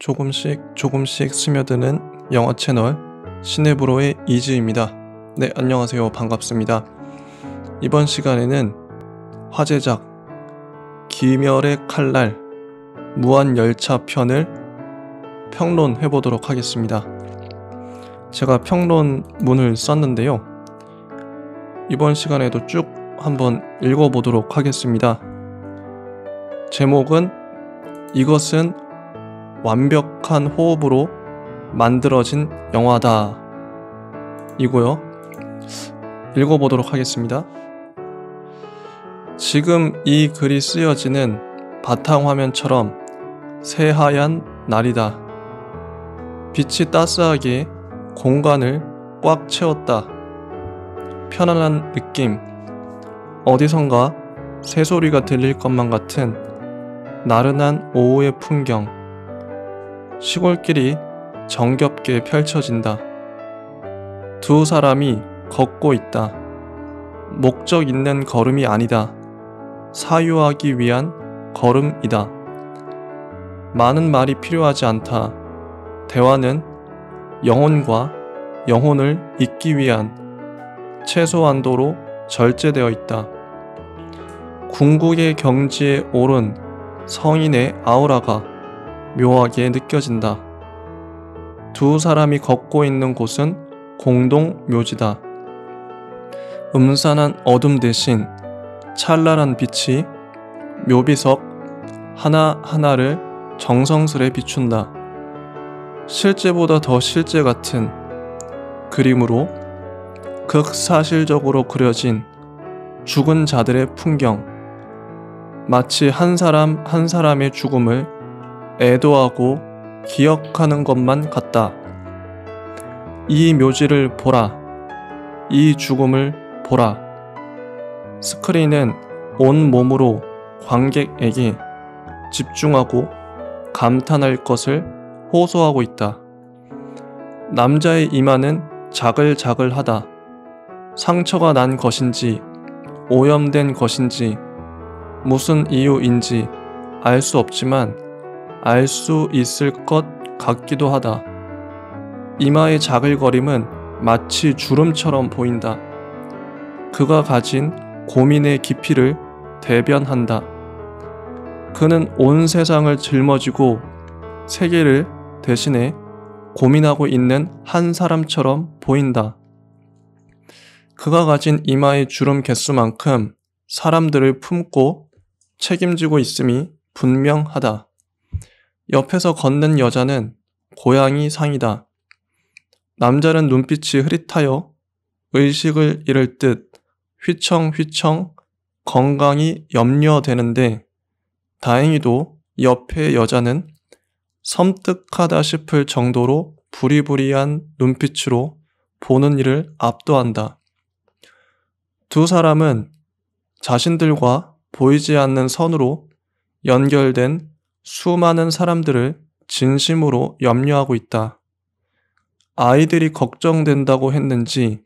조금씩 스며드는 영어 채널 시네브로의 이즈입니다. 네, 안녕하세요. 반갑습니다. 이번 시간에는 화제작 귀멸의 칼날 무한열차 편을 평론해 보도록 하겠습니다. 제가 평론문을 썼는데요. 이번 시간에도 쭉 한번 읽어보도록 하겠습니다. 제목은 이것은 완벽한 호흡으로 만들어진 영화다 이고요. 읽어보도록 하겠습니다. 지금 이 글이 쓰여지는 바탕화면처럼 새하얀 날이다. 빛이 따스하게 공간을 꽉 채웠다. 편안한 느낌, 어디선가 새소리가 들릴 것만 같은 나른한 오후의 풍경, 시골길이 정겹게 펼쳐진다. 두 사람이 걷고 있다. 목적 있는 걸음이 아니다. 사유하기 위한 걸음이다. 많은 말이 필요하지 않다. 대화는 영혼과 영혼을 잇기 위한 최소한도로 절제되어 있다. 궁극의 경지에 오른 성인의 아우라가 묘하게 느껴진다. 두 사람이 걷고 있는 곳은 공동 묘지다. 음산한 어둠 대신 찬란한 빛이 묘비석 하나하나를 정성스레 비춘다. 실제보다 더 실제 같은 그림으로 극사실적으로 그려진 죽은 자들의 풍경, 마치 한 사람 한 사람의 죽음을 애도하고 기억하는 것만 같다. 이 묘지를 보라. 이 죽음을 보라. 스크린은 온 몸으로 관객에게 집중하고 감탄할 것을 호소하고 있다. 남자의 이마는 자글자글하다. 상처가 난 것인지 오염된 것인지 무슨 이유인지 알 수 없지만 알 수 있을 것 같기도 하다. 이마의 자글거림은 마치 주름처럼 보인다. 그가 가진 고민의 깊이를 대변한다. 그는 온 세상을 짊어지고 세계를 대신해 고민하고 있는 한 사람처럼 보인다. 그가 가진 이마의 주름 개수만큼 사람들을 품고 책임지고 있음이 분명하다. 옆에서 걷는 여자는 고양이 상이다. 남자는 눈빛이 흐릿하여 의식을 잃을 듯 휘청휘청 건강이 염려되는데 다행히도 옆의 여자는 섬뜩하다 싶을 정도로 부리부리한 눈빛으로 보는 이를 압도한다. 두 사람은 자신들과 보이지 않는 선으로 연결된 수많은 사람들을 진심으로 염려하고 있다. 아이들이 걱정된다고 했는지,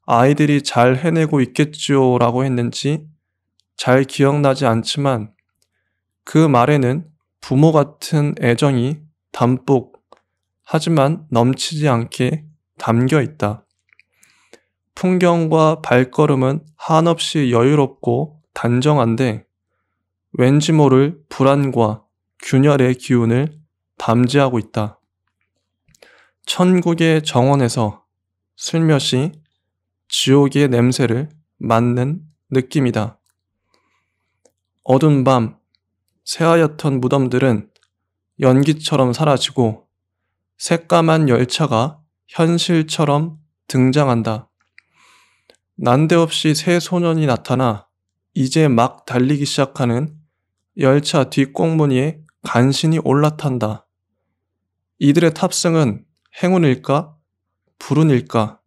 아이들이 잘 해내고 있겠지요 라고 했는지 잘 기억나지 않지만 그 말에는 부모 같은 애정이 담뿍 하지만 넘치지 않게 담겨 있다. 풍경과 발걸음은 한없이 여유롭고 단정한데 왠지 모를 불안과 균열의 기운을 담지하고 있다. 천국의 정원에서 슬며시 지옥의 냄새를 맡는 느낌이다. 어두운 밤, 새하얗던 무덤들은 연기처럼 사라지고 새까만 열차가 현실처럼 등장한다. 난데없이 새 소년이 나타나 이제 막 달리기 시작하는 열차 뒷공무니에 간신히 올라탄다. 이들의 탑승은 행운일까? 불운일까?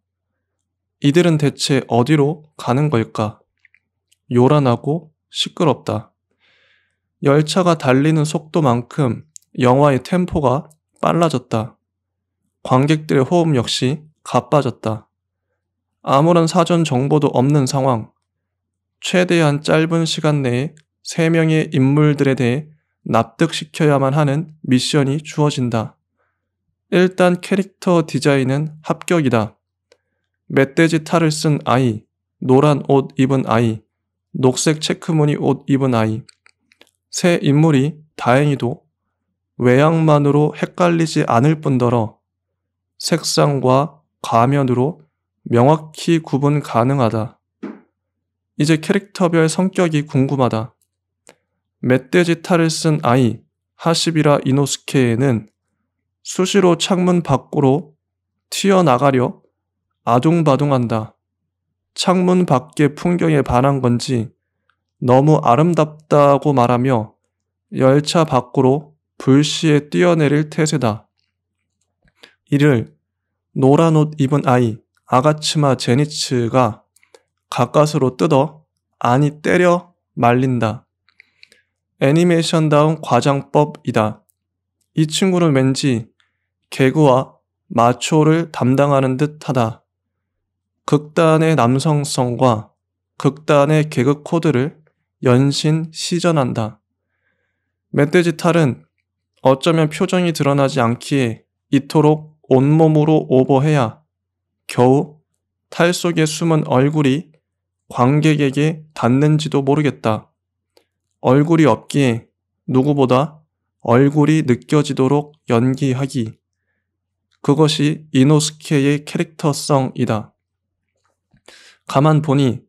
이들은 대체 어디로 가는 걸까? 요란하고 시끄럽다. 열차가 달리는 속도만큼 영화의 템포가 빨라졌다. 관객들의 호흡 역시 가빠졌다. 아무런 사전 정보도 없는 상황, 최대한 짧은 시간 내에 3명의 인물들에 대해 납득시켜야만 하는 미션이 주어진다. 일단 캐릭터 디자인은 합격이다. 멧돼지 탈을 쓴 아이, 노란 옷 입은 아이, 녹색 체크무늬 옷 입은 아이. 세 인물이 다행히도 외양만으로 헷갈리지 않을 뿐더러 색상과 가면으로 명확히 구분 가능하다. 이제 캐릭터별 성격이 궁금하다. 멧돼지 탈을 쓴 아이 하시비라 이노스케는 수시로 창문 밖으로 튀어나가려 아둥바둥한다. 창문 밖의 풍경에 반한 건지 너무 아름답다고 말하며 열차 밖으로 불시에 뛰어내릴 태세다. 이를 노란 옷 입은 아이 아가츠마 제니츠가 가까스로 뜯어 아니 때려 말린다. 애니메이션다운 과장법이다. 이 친구는 왠지 개그와 마초를 담당하는 듯하다. 극단의 남성성과 극단의 개그 코드를 연신 시전한다. 멧돼지 탈은 어쩌면 표정이 드러나지 않기에 이토록 온몸으로 오버해야 겨우 탈 속에 숨은 얼굴이 관객에게 닿는지도 모르겠다. 얼굴이 없기에 누구보다 얼굴이 느껴지도록 연기하기. 그것이 이노스케의 캐릭터성이다. 가만 보니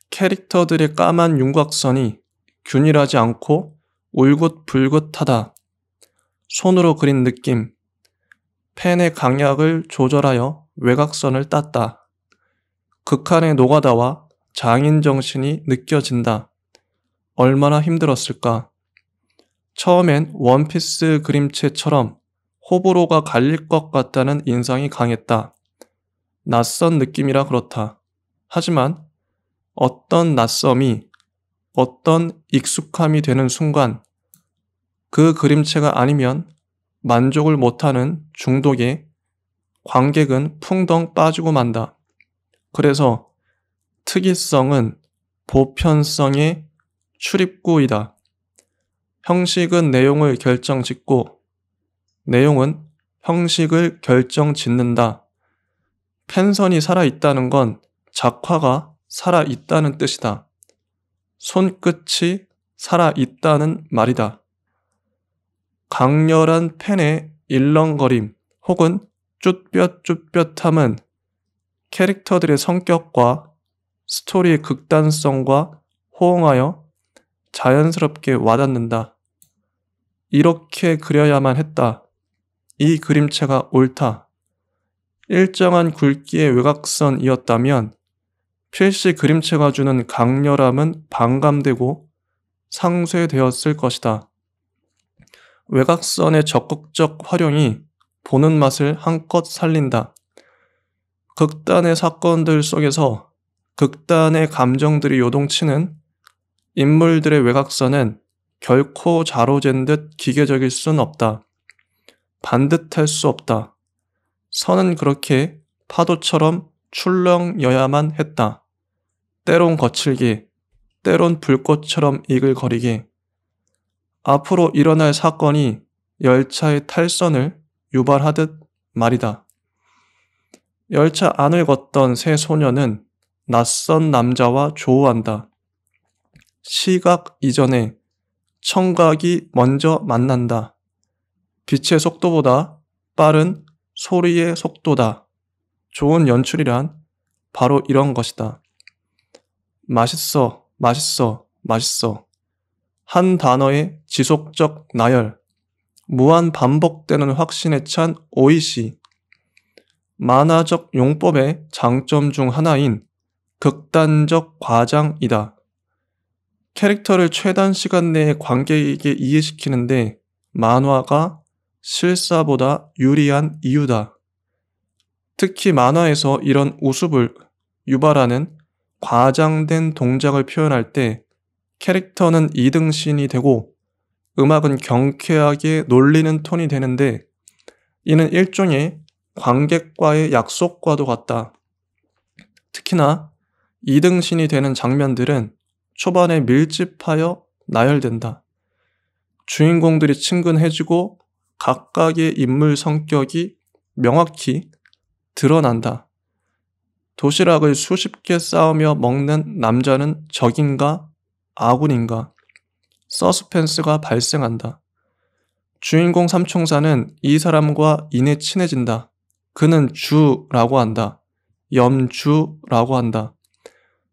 캐릭터들의 까만 윤곽선이 균일하지 않고 울긋불긋하다. 손으로 그린 느낌. 펜의 강약을 조절하여 외곽선을 땄다. 극한의 노가다와 장인정신이 느껴진다. 얼마나 힘들었을까. 처음엔 원피스 그림체처럼 호불호가 갈릴 것 같다는 인상이 강했다. 낯선 느낌이라 그렇다. 하지만 어떤 낯섦이 어떤 익숙함이 되는 순간 그 그림체가 아니면 만족을 못하는 중독에 관객은 풍덩 빠지고 만다. 그래서 특이성은 보편성의 출입구이다. 형식은 내용을 결정짓고 내용은 형식을 결정짓는다. 펜선이 살아있다는 건 작화가 살아있다는 뜻이다. 손끝이 살아있다는 말이다. 강렬한 펜의 일렁거림 혹은 쭈뼛쭈뼛함은 캐릭터들의 성격과 스토리의 극단성과 호응하여 자연스럽게 와닿는다. 이렇게 그려야만 했다. 이 그림체가 옳다. 일정한 굵기의 외곽선이었다면 필시 그림체가 주는 강렬함은 반감되고 상쇄되었을 것이다. 외곽선의 적극적 활용이 보는 맛을 한껏 살린다. 극단의 사건들 속에서 극단의 감정들이 요동치는 인물들의 외곽선은 결코 자로 잰 듯 기계적일 순 없다. 반듯할 수 없다. 선은 그렇게 파도처럼 출렁여야만 했다. 때론 거칠게, 때론 불꽃처럼 이글거리게. 앞으로 일어날 사건이 열차의 탈선을 유발하듯 말이다. 열차 안을 걷던 세 소녀는 낯선 남자와 조우한다. 시각 이전에 청각이 먼저 만난다. 빛의 속도보다 빠른 소리의 속도다. 좋은 연출이란 바로 이런 것이다. 맛있어, 맛있어, 맛있어. 한 단어의 지속적 나열, 무한 반복되는 확신에 찬 오이시. 만화적 용법의 장점 중 하나인 극단적 과장이다. 캐릭터를 최단 시간 내에 관객에게 이해시키는데 만화가 실사보다 유리한 이유다. 특히 만화에서 이런 우습을 유발하는 과장된 동작을 표현할 때 캐릭터는 2등신이 되고 음악은 경쾌하게 놀리는 톤이 되는데 이는 일종의 관객과의 약속과도 같다. 특히나 2등신이 되는 장면들은 초반에 밀집하여 나열된다. 주인공들이 친근해지고 각각의 인물 성격이 명확히 드러난다. 도시락을 수십 개 쌓으며 먹는 남자는 적인가 아군인가 서스펜스가 발생한다. 주인공 삼총사는 이 사람과 이내 친해진다. 그는 주라고 한다. 염주라고 한다.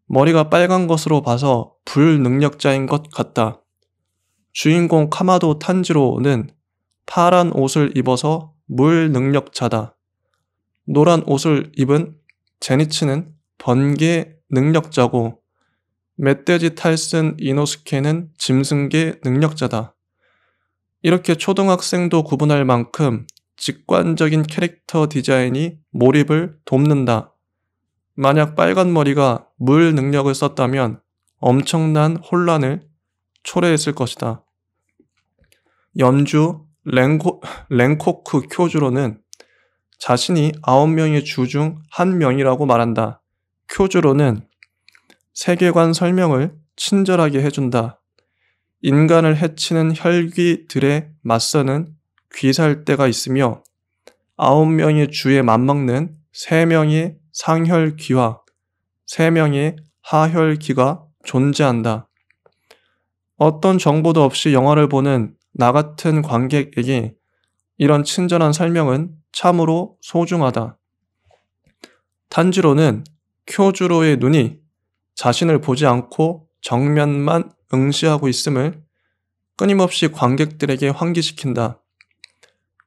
머리가 빨간 것으로 봐서 불능력자인 것 같다. 주인공 카마도 탄지로는 파란 옷을 입어서 물능력자다. 노란 옷을 입은 제니츠는 번개 능력자고 멧돼지 탈슨 이노스케는 짐승계 능력자다. 이렇게 초등학생도 구분할 만큼 직관적인 캐릭터 디자인이 몰입을 돕는다. 만약 빨간 머리가 물 능력을 썼다면 엄청난 혼란을 초래했을 것이다. 염주 랭코크 쿄주로는 자신이 9명의 주 중 1명이라고 말한다. 쿄주로는 세계관 설명을 친절하게 해준다. 인간을 해치는 혈귀들에 맞서는 귀살대가 있으며 9명의 주에 맞먹는 3명의 상혈귀와 3명의 하혈귀가 존재한다. 어떤 정보도 없이 영화를 보는 나 같은 관객에게 이런 친절한 설명은 참으로 소중하다. 탄지로는 쿄주로의 눈이 자신을 보지 않고 정면만 응시하고 있음을 끊임없이 관객들에게 환기시킨다.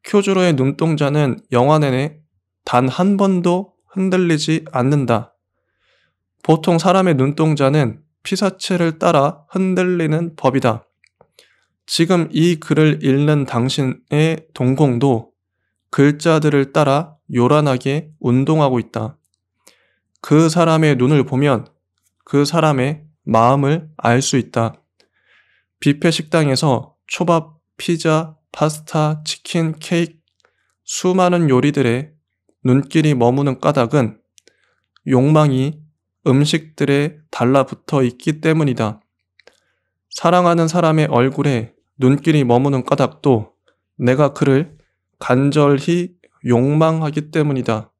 쿄주로의 눈동자는 영화 내내 단 한 번도 흔들리지 않는다. 보통 사람의 눈동자는 피사체를 따라 흔들리는 법이다. 지금 이 글을 읽는 당신의 동공도 글자들을 따라 요란하게 운동하고 있다. 그 사람의 눈을 보면 그 사람의 마음을 알 수 있다. 뷔페 식당에서 초밥, 피자, 파스타, 치킨, 케이크, 수많은 요리들의 눈길이 머무는 까닭은 욕망이 음식들에 달라붙어 있기 때문이다. 사랑하는 사람의 얼굴에 눈길이 머무는 까닭도 내가 그를 간절히 욕망하기 때문이다.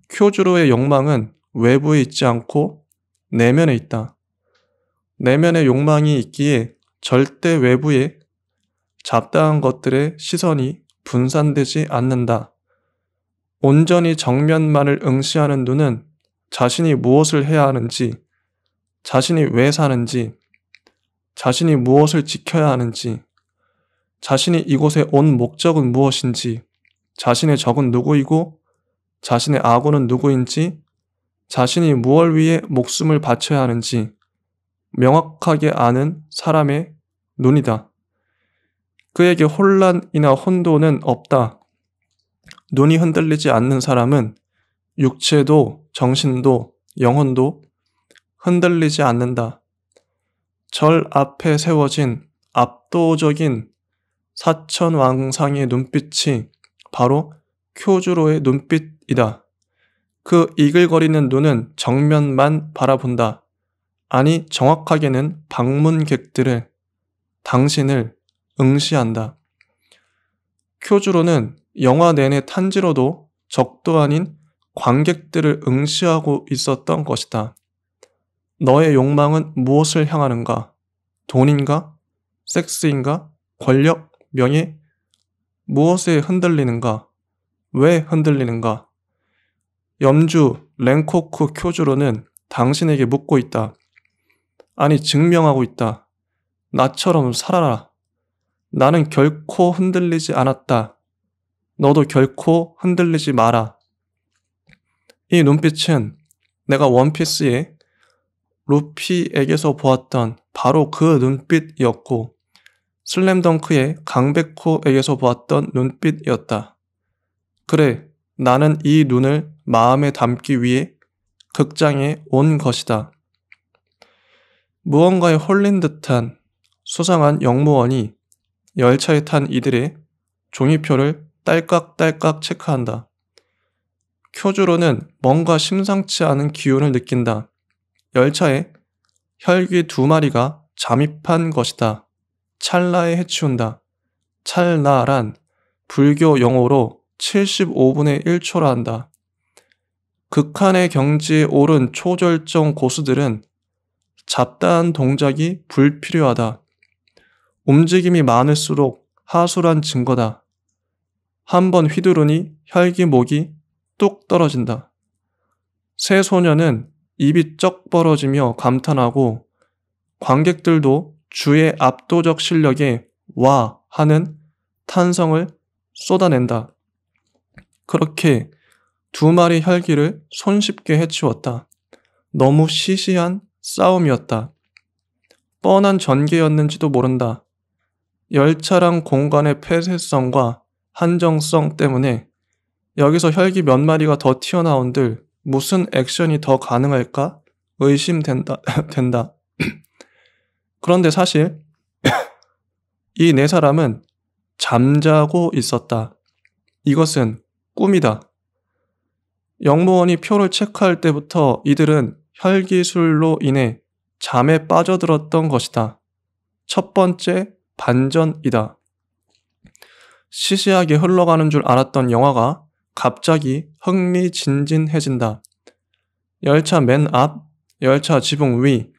쿄주로의 욕망은 외부에 있지 않고 내면에 있다. 내면에 욕망이 있기에 절대 외부에 잡다한 것들의 시선이 분산되지 않는다. 온전히 정면만을 응시하는 눈은 자신이 무엇을 해야 하는지, 자신이 왜 사는지, 자신이 무엇을 지켜야 하는지, 자신이 이곳에 온 목적은 무엇인지, 자신의 적은 누구이고 자신의 아군은 누구인지, 자신이 무엇을 위해 목숨을 바쳐야 하는지 명확하게 아는 사람의 눈이다. 그에게 혼란이나 혼돈은 없다. 눈이 흔들리지 않는 사람은 육체도 정신도 영혼도 흔들리지 않는다. 절 앞에 세워진 압도적인 사천왕상의 눈빛이 바로 쿄주로의 눈빛이다. 그 이글거리는 눈은 정면만 바라본다. 아니 정확하게는 방문객들을, 당신을 응시한다. 쿄주로는 영화 내내 탄지로도 적도 아닌 관객들을 응시하고 있었던 것이다. 너의 욕망은 무엇을 향하는가? 돈인가? 섹스인가? 권력? 명예? 무엇에 흔들리는가? 왜 흔들리는가? 염주 랭코쿠 쿄주로는 당신에게 묻고 있다. 아니 증명하고 있다. 나처럼 살아라. 나는 결코 흔들리지 않았다. 너도 결코 흔들리지 마라. 이 눈빛은 내가 원피스의 루피에게서 보았던 바로 그 눈빛이었고 슬램덩크의 강백호에게서 보았던 눈빛이었다. 그래, 나는 이 눈을 마음에 담기 위해 극장에 온 것이다. 무언가에 홀린 듯한 수상한 영무원이 열차에 탄 이들의 종이표를 딸깍딸깍 체크한다. 쿄주로는 뭔가 심상치 않은 기운을 느낀다. 열차에 혈귀 2마리가 잠입한 것이다. 찰나에 해치운다. 찰나란 불교 용어로 75분의 1초라 한다. 극한의 경지에 오른 초절정 고수들은 잡다한 동작이 불필요하다. 움직임이 많을수록 하수란 증거다. 한번 휘두르니 혈기 목이 뚝 떨어진다. 새 소녀는 입이 쩍 벌어지며 감탄하고 관객들도 주의 압도적 실력에 와 하는 탄성을 쏟아낸다. 그렇게 두 마리 혈기를 손쉽게 해치웠다. 너무 시시한 싸움이었다. 뻔한 전개였는지도 모른다. 열차랑 공간의 폐쇄성과 한정성 때문에 여기서 혈기 몇 마리가 더 튀어나온들 무슨 액션이 더 가능할까 의심된다. 된다. 그런데 사실 이 네 사람은 잠자고 있었다. 이것은 꿈이다. 영무원이 표를 체크할 때부터 이들은 혈기술로 인해 잠에 빠져들었던 것이다. 첫 번째 반전이다. 시시하게 흘러가는 줄 알았던 영화가 갑자기 흥미진진해진다. 열차 맨 앞, 열차 지붕 위,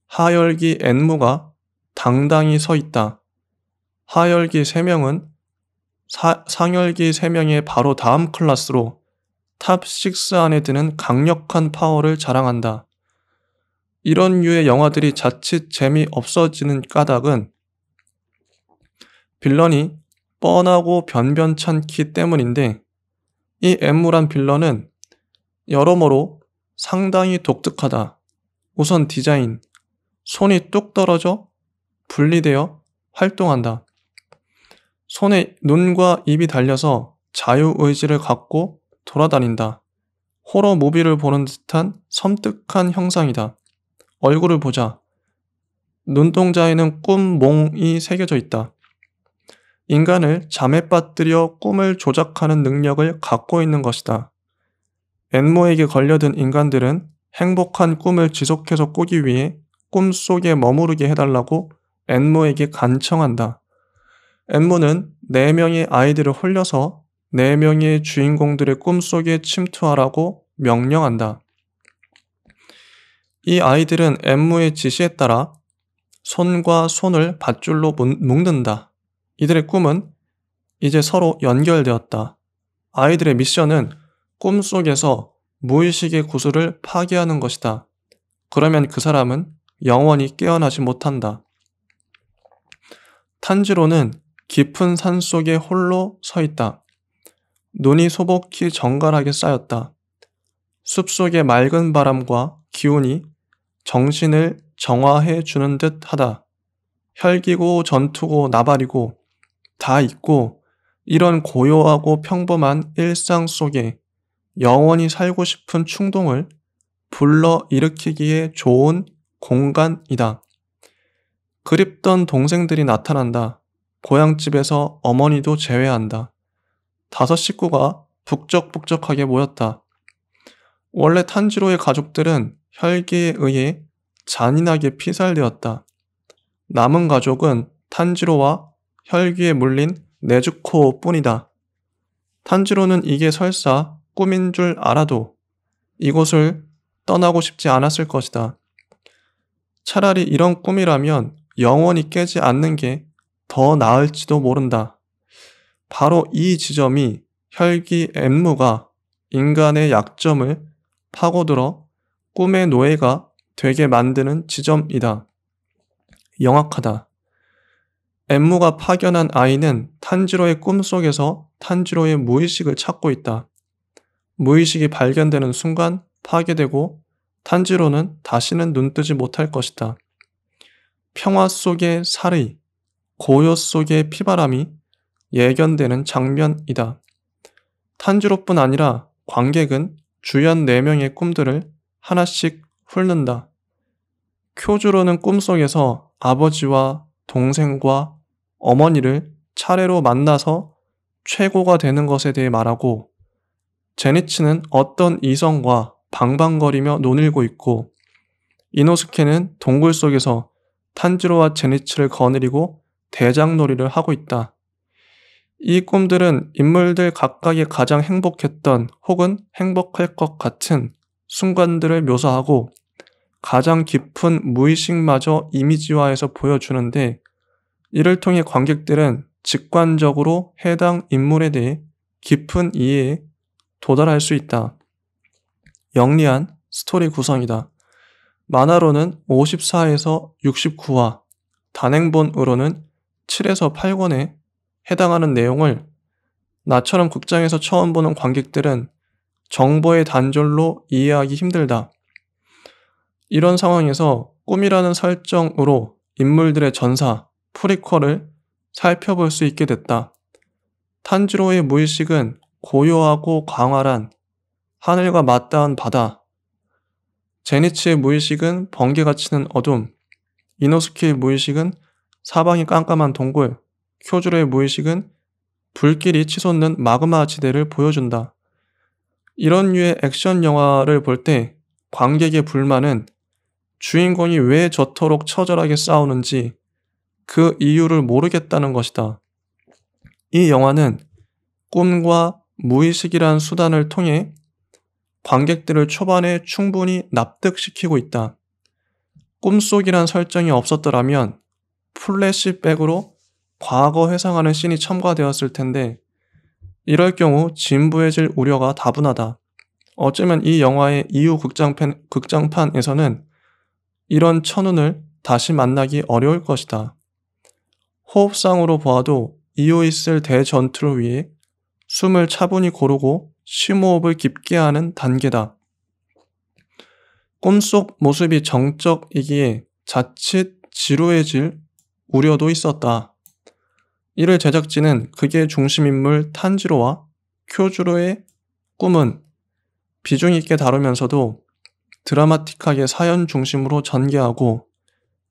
하열기 앤무가 당당히 서 있다. 하열기 3명은 상열기 3명의 바로 다음 클래스로 탑6 안에 드는 강력한 파워를 자랑한다. 이런 류의 영화들이 자칫 재미없어지는 까닭은 빌런이 뻔하고 변변찮기 때문인데 이 앤무란 빌런은 여러모로 상당히 독특하다. 우선 디자인, 손이 뚝 떨어져 분리되어 활동한다. 손에 눈과 입이 달려서 자유의지를 갖고 돌아다닌다. 호러 무비를 보는 듯한 섬뜩한 형상이다. 얼굴을 보자. 눈동자에는 꿈몽이 새겨져 있다. 인간을 잠에 빠뜨려 꿈을 조작하는 능력을 갖고 있는 것이다. 앤모에게 걸려든 인간들은 행복한 꿈을 지속해서 꾸기 위해 꿈속에 머무르게 해달라고 앤모에게 간청한다. 앤모는 4명의 아이들을 홀려서 4명의 주인공들의 꿈속에 침투하라고 명령한다. 이 아이들은 앤모의 지시에 따라 손과 손을 밧줄로 묶는다. 이들의 꿈은 이제 서로 연결되었다. 아이들의 미션은 꿈속에서 무의식의 구슬을 파괴하는 것이다. 그러면 그 사람은 영원히 깨어나지 못한다. 탄지로는 깊은 산속에 홀로 서 있다. 눈이 소복히 정갈하게 쌓였다. 숲속의 맑은 바람과 기운이 정신을 정화해 주는 듯 하다. 혈기고 전투고 나발이고 다 있고 이런 고요하고 평범한 일상 속에 영원히 살고 싶은 충동을 불러 일으키기에 좋은 공간이다. 그립던 동생들이 나타난다. 고향집에서 어머니도 제외한다. 5 식구가 북적북적하게 모였다. 원래 탄지로의 가족들은 혈기에 의해 잔인하게 피살되었다. 남은 가족은 탄지로와 혈기에 물린 네즈코 뿐이다. 탄지로는 이게 설사 꿈인 줄 알아도 이곳을 떠나고 싶지 않았을 것이다. 차라리 이런 꿈이라면 영원히 깨지 않는 게 더 나을지도 모른다. 바로 이 지점이 혈기 앤무가 인간의 약점을 파고들어 꿈의 노예가 되게 만드는 지점이다. 영악하다. 앤무가 파견한 아이는 탄지로의 꿈속에서 탄지로의 무의식을 찾고 있다. 무의식이 발견되는 순간 파괴되고 탄지로는 다시는 눈뜨지 못할 것이다. 평화 속의 살의, 고요 속의 피바람이 예견되는 장면이다. 탄지로뿐 아니라 관객은 주연 4명의 꿈들을 하나씩 훑는다. 쿄주로는 꿈속에서 아버지와 동생과 어머니를 차례로 만나서 최고가 되는 것에 대해 말하고, 제니치는 어떤 이성과 방방거리며 논일고 있고, 이노스케는 동굴 속에서 탄지로와 제니츠를 거느리고 대장놀이를 하고 있다. 이 꿈들은 인물들 각각이 가장 행복했던 혹은 행복할 것 같은 순간들을 묘사하고 가장 깊은 무의식마저 이미지화해서 보여주는데, 이를 통해 관객들은 직관적으로 해당 인물에 대해 깊은 이해에 도달할 수 있다. 영리한 스토리 구성이다. 만화로는 54에서 69화, 단행본으로는 7에서 8권에 해당하는 내용을 나처럼 극장에서 처음 보는 관객들은 정보의 단절로 이해하기 힘들다. 이런 상황에서 꿈이라는 설정으로 인물들의 전사, 프리퀄을 살펴볼 수 있게 됐다. 탄지로의 무의식은 고요하고 광활한 하늘과 맞닿은 바다, 제니치의 무의식은 번개가 치는 어둠, 이노스키의 무의식은 사방이 깜깜한 동굴, 쿄주로의 무의식은 불길이 치솟는 마그마 지대를 보여준다. 이런 류의 액션 영화를 볼 때 관객의 불만은 주인공이 왜 저토록 처절하게 싸우는지 그 이유를 모르겠다는 것이다. 이 영화는 꿈과 무의식이란 수단을 통해 관객들을 초반에 충분히 납득시키고 있다. 꿈속이란 설정이 없었더라면 플래시백으로 과거 회상하는 씬이 첨가되었을 텐데, 이럴 경우 진부해질 우려가 다분하다. 어쩌면 이 영화의 이후 극장판에서는 이런 천운을 다시 만나기 어려울 것이다. 호흡상으로 보아도 이후 있을 대전투를 위해 숨을 차분히 고르고 심호흡을 깊게 하는 단계다. 꿈속 모습이 정적이기에 자칫 지루해질 우려도 있었다. 이를 제작진은 극의 중심인물 탄지로와 쿄주로의 꿈은 비중 있게 다루면서도 드라마틱하게 사연 중심으로 전개하고,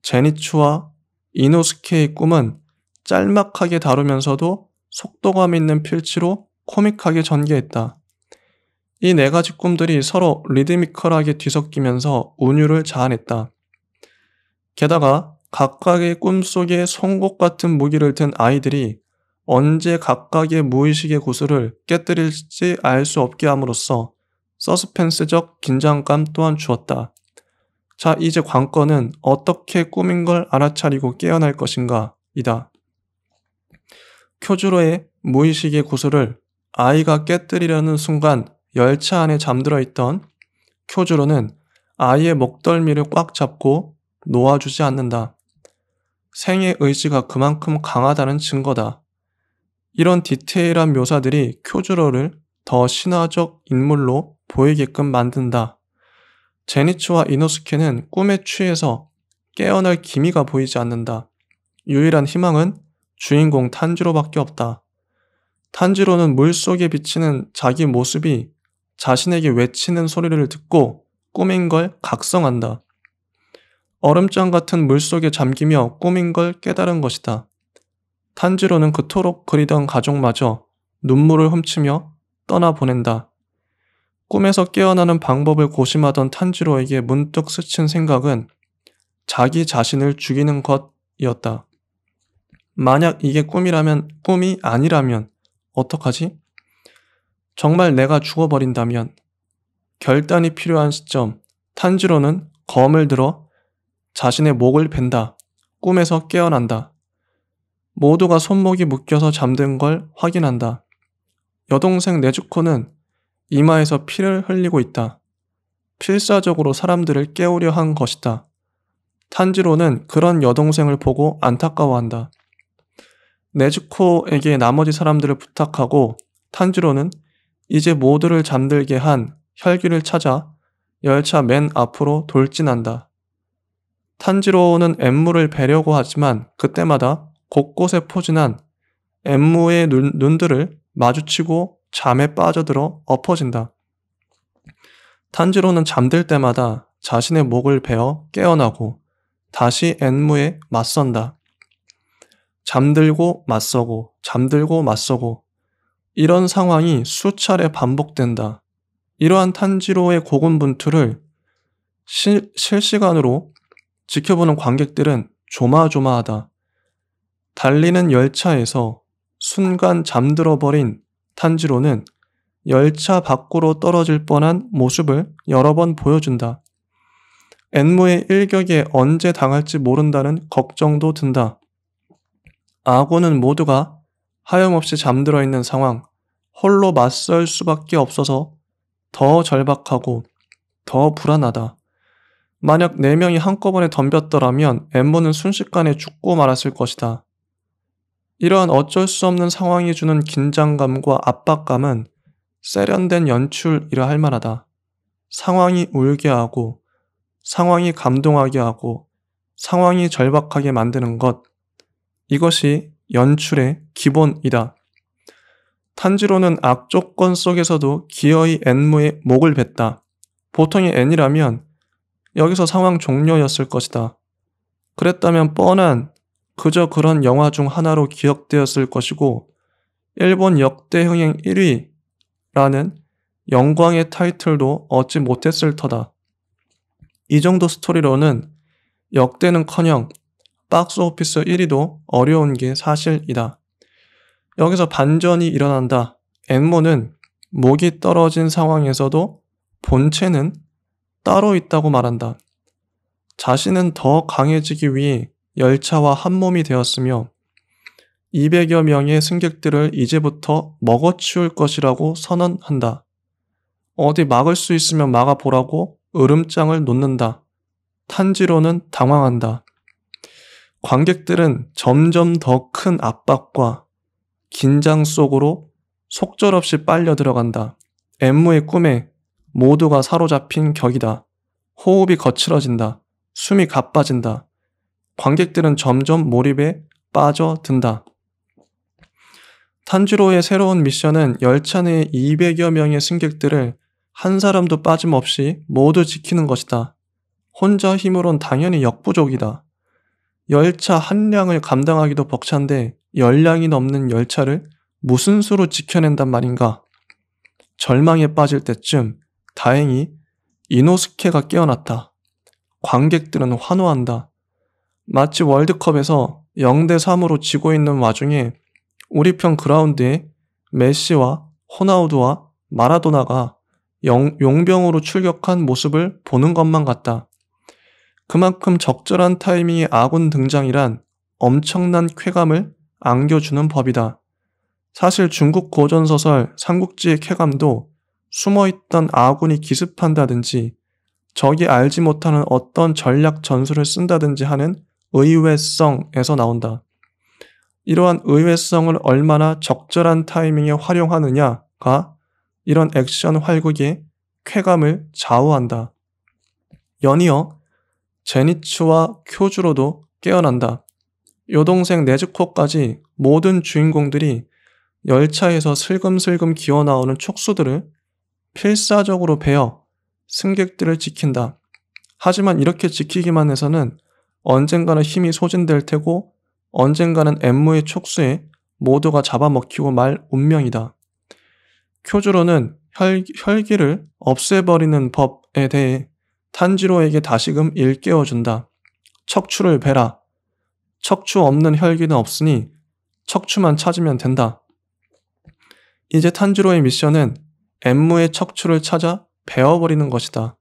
제니츠와 이노스케의 꿈은 짤막하게 다루면서도 속도감 있는 필치로 코믹하게 전개했다. 이 네 가지 꿈들이 서로 리드미컬하게 뒤섞이면서 운율을 자아냈다. 게다가 각각의 꿈속에 송곳 같은 무기를 든 아이들이 언제 각각의 무의식의 구슬을 깨뜨릴지 알 수 없게 함으로써 서스펜스적 긴장감 또한 주었다. 자, 이제 관건은 어떻게 꿈인 걸 알아차리고 깨어날 것인가 이다. 쿄주로의 무의식의 구슬을 아이가 깨뜨리려는 순간 열차 안에 잠들어 있던 쿄주로는 아이의 목덜미를 꽉 잡고 놓아주지 않는다. 생의 의지가 그만큼 강하다는 증거다. 이런 디테일한 묘사들이 쿄주로를 더 신화적 인물로 보이게끔 만든다. 제니츠와 이노스케는 꿈에 취해서 깨어날 기미가 보이지 않는다. 유일한 희망은 주인공 탄지로밖에 없다. 탄지로는 물속에 비치는 자기 모습이 자신에게 외치는 소리를 듣고 꿈인 걸 각성한다. 얼음장 같은 물속에 잠기며 꿈인 걸 깨달은 것이다. 탄지로는 그토록 그리던 가족마저 눈물을 훔치며 떠나보낸다. 꿈에서 깨어나는 방법을 고심하던 탄지로에게 문득 스친 생각은 자기 자신을 죽이는 것이었다. 만약 이게 꿈이 아니라면 어떡하지? 정말 내가 죽어버린다면? 결단이 필요한 시점, 탄지로는 검을 들어 자신의 목을 벤다. 꿈에서 깨어난다. 모두가 손목이 묶여서 잠든 걸 확인한다. 여동생 네즈코는 이마에서 피를 흘리고 있다. 필사적으로 사람들을 깨우려 한 것이다. 탄지로는 그런 여동생을 보고 안타까워한다. 네즈코에게 나머지 사람들을 부탁하고 탄지로는 이제 모두를 잠들게 한 혈기를 찾아 열차 맨 앞으로 돌진한다. 탄지로는 엠무를 베려고 하지만 그때마다 곳곳에 포진한 엠무의 눈들을 마주치고 잠에 빠져들어 엎어진다. 탄지로는 잠들 때마다 자신의 목을 베어 깨어나고 다시 엠무에 맞선다. 잠들고 맞서고 잠들고 맞서고 이런 상황이 수차례 반복된다. 이러한 탄지로의 고군분투를 실시간으로 지켜보는 관객들은 조마조마하다. 달리는 열차에서 순간 잠들어버린 탄지로는 열차 밖으로 떨어질 뻔한 모습을 여러 번 보여준다. 엔무의 일격에 언제 당할지 모른다는 걱정도 든다. 아군은 모두가 하염없이 잠들어 있는 상황, 홀로 맞설 수밖에 없어서 더 절박하고 더 불안하다. 만약 4명이 한꺼번에 덤볐더라면 엔무는 순식간에 죽고 말았을 것이다. 이러한 어쩔 수 없는 상황이 주는 긴장감과 압박감은 세련된 연출이라 할 만하다. 상황이 울게 하고, 상황이 감동하게 하고, 상황이 절박하게 만드는 것. 이것이 연출의 기본이다. 탄지로는 악조건 속에서도 기어이 엔무의 목을 뱉다. 보통의 N이라면 여기서 상황 종료였을 것이다. 그랬다면 뻔한 그저 그런 영화 중 하나로 기억되었을 것이고 일본 역대 흥행 1위라는 영광의 타이틀도 얻지 못했을 터다. 이 정도 스토리로는 역대는커녕 박스오피스 1위도 어려운 게 사실이다. 여기서 반전이 일어난다. 엔모는 목이 떨어진 상황에서도 본체는 따로 있다고 말한다. 자신은 더 강해지기 위해 열차와 한몸이 되었으며 200여 명의 승객들을 이제부터 먹어치울 것이라고 선언한다. 어디 막을 수 있으면 막아보라고 으름장을 놓는다. 탄지로는 당황한다. 관객들은 점점 더 큰 압박과 긴장 속으로 속절없이 빨려 들어간다. 엔무의 꿈에 모두가 사로잡힌 격이다. 호흡이 거칠어진다. 숨이 가빠진다. 관객들은 점점 몰입에 빠져든다. 탄지로의 새로운 미션은 열차 내 200여 명의 승객들을 한 사람도 빠짐없이 모두 지키는 것이다. 혼자 힘으론 당연히 역부족이다. 열차 한 량을 감당하기도 벅찬데 10량이 넘는 열차를 무슨 수로 지켜낸단 말인가. 절망에 빠질 때쯤 다행히 이노스케가 깨어났다. 관객들은 환호한다. 마치 월드컵에서 0대3으로 지고 있는 와중에 우리 편 그라운드에 메시와 호나우두와 마라도나가 용병으로 출격한 모습을 보는 것만 같다. 그만큼 적절한 타이밍의 아군 등장이란 엄청난 쾌감을 안겨주는 법이다. 사실 중국 고전소설 삼국지의 쾌감도 숨어있던 아군이 기습한다든지 적이 알지 못하는 어떤 전략 전술을 쓴다든지 하는 의외성에서 나온다. 이러한 의외성을 얼마나 적절한 타이밍에 활용하느냐가 이런 액션 활극의 쾌감을 좌우한다. 연이어 제니츠와 쿄주로도 깨어난다. 여동생 네즈코까지 모든 주인공들이 열차에서 슬금슬금 기어나오는 촉수들을 필사적으로 베어 승객들을 지킨다. 하지만 이렇게 지키기만 해서는 언젠가는 힘이 소진될 테고 언젠가는 엔무의 촉수에 모두가 잡아먹히고 말 운명이다. 쿄주로는 혈기를 없애버리는 법에 대해 탄지로에게 다시금 일깨워준다. 척추를 베라. 척추 없는 혈기는 없으니 척추만 찾으면 된다. 이제 탄지로의 미션은 엔무의 척추를 찾아 베어버리는 것이다.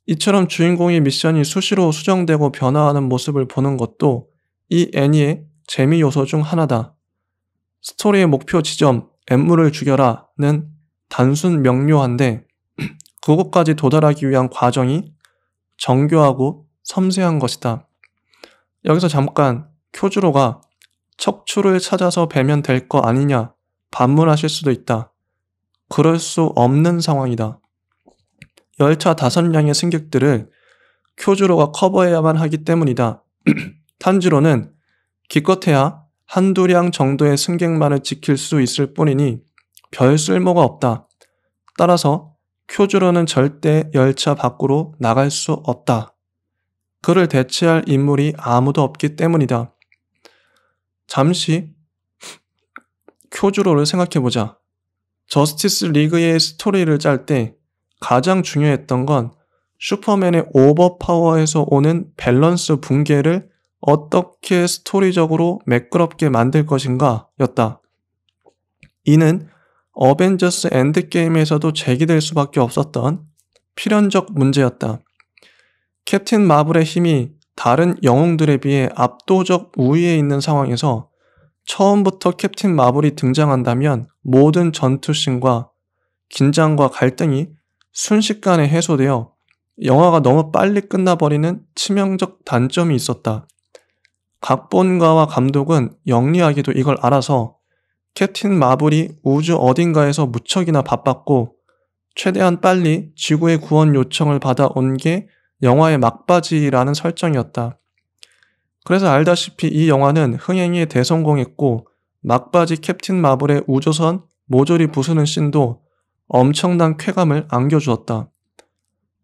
이처럼 주인공의 미션이 수시로 수정되고 변화하는 모습을 보는 것도 이 애니의 재미 요소 중 하나다. 스토리의 목표 지점, 엔무를 죽여라는 단순 명료한데 그곳까지 도달하기 위한 과정이 정교하고 섬세한 것이다. 여기서 잠깐 쿄주로가 척추를 찾아서 베면 될 거 아니냐 반문하실 수도 있다. 그럴 수 없는 상황이다. 열차 5량의 승객들을 쿄주로가 커버해야만 하기 때문이다. 탄지로는 기껏해야 1~2량 정도의 승객만을 지킬 수 있을 뿐이니 별 쓸모가 없다. 따라서 쿄주로는 절대 열차 밖으로 나갈 수 없다. 그를 대체할 인물이 아무도 없기 때문이다. 잠시 쿄주로를 생각해보자. 저스티스 리그의 스토리를 짤 때 가장 중요했던 건 슈퍼맨의 오버파워에서 오는 밸런스 붕괴를 어떻게 스토리적으로 매끄럽게 만들 것인가 였다. 이는 어벤져스 엔드게임에서도 제기될 수밖에 없었던 필연적 문제였다. 캡틴 마블의 힘이 다른 영웅들에 비해 압도적 우위에 있는 상황에서 처음부터 캡틴 마블이 등장한다면 모든 전투씬과 긴장과 갈등이 순식간에 해소되어 영화가 너무 빨리 끝나버리는 치명적 단점이 있었다. 각본가와 감독은 영리하게도 이걸 알아서 캡틴 마블이 우주 어딘가에서 무척이나 바빴고 최대한 빨리 지구의 구원 요청을 받아온 게 영화의 막바지라는 설정이었다. 그래서 알다시피 이 영화는 흥행에 대성공했고 막바지 캡틴 마블의 우주선 모조리 부수는 씬도 엄청난 쾌감을 안겨주었다.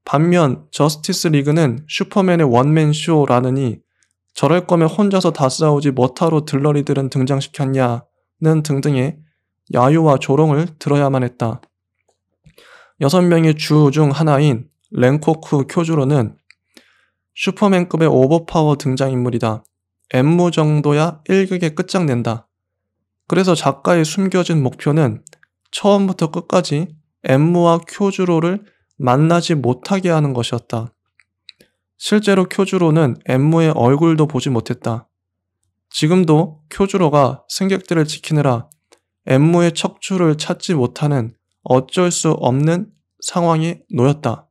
반면 저스티스 리그는 슈퍼맨의 원맨 쇼라느니 저럴 거면 혼자서 다 싸우지 뭐하러 들러리들은 등장시켰냐는 등등의 야유와 조롱을 들어야만 했다. 6명의 주 중 하나인 랭코크 쿄주로는 슈퍼맨급의 오버파워 등장인물이다. 엠무 정도야 1극에 끝장낸다. 그래서 작가의 숨겨진 목표는 처음부터 끝까지 엠무와 쿄주로를 만나지 못하게 하는 것이었다. 실제로 쿄주로는 엠무의 얼굴도 보지 못했다. 지금도 쿄주로가 승객들을 지키느라 엠무의 척추를 찾지 못하는 어쩔 수 없는 상황에 놓였다.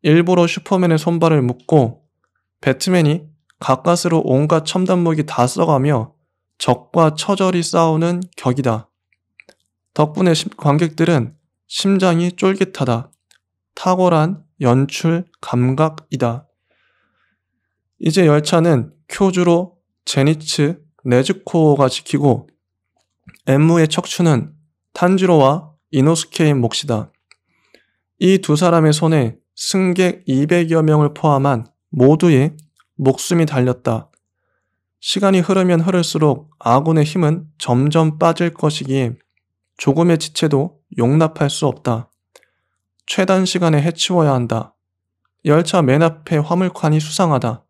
일부러 슈퍼맨의 손발을 묶고 배트맨이 가까스로 온갖 첨단 무기 다 써가며 적과 처절히 싸우는 격이다. 덕분에 관객들은 심장이 쫄깃하다. 탁월한 연출 감각이다. 이제 열차는 쿄주로, 제니츠, 네즈코가 지키고 엠무의 척추는 탄지로와 이노스케의 몫이다. 이 두 사람의 손에 승객 200여 명을 포함한 모두의 목숨이 달렸다. 시간이 흐르면 흐를수록 아군의 힘은 점점 빠질 것이기에 조금의 지체도 용납할 수 없다. 최단 시간에 해치워야 한다. 열차 맨 앞에 화물칸이 수상하다.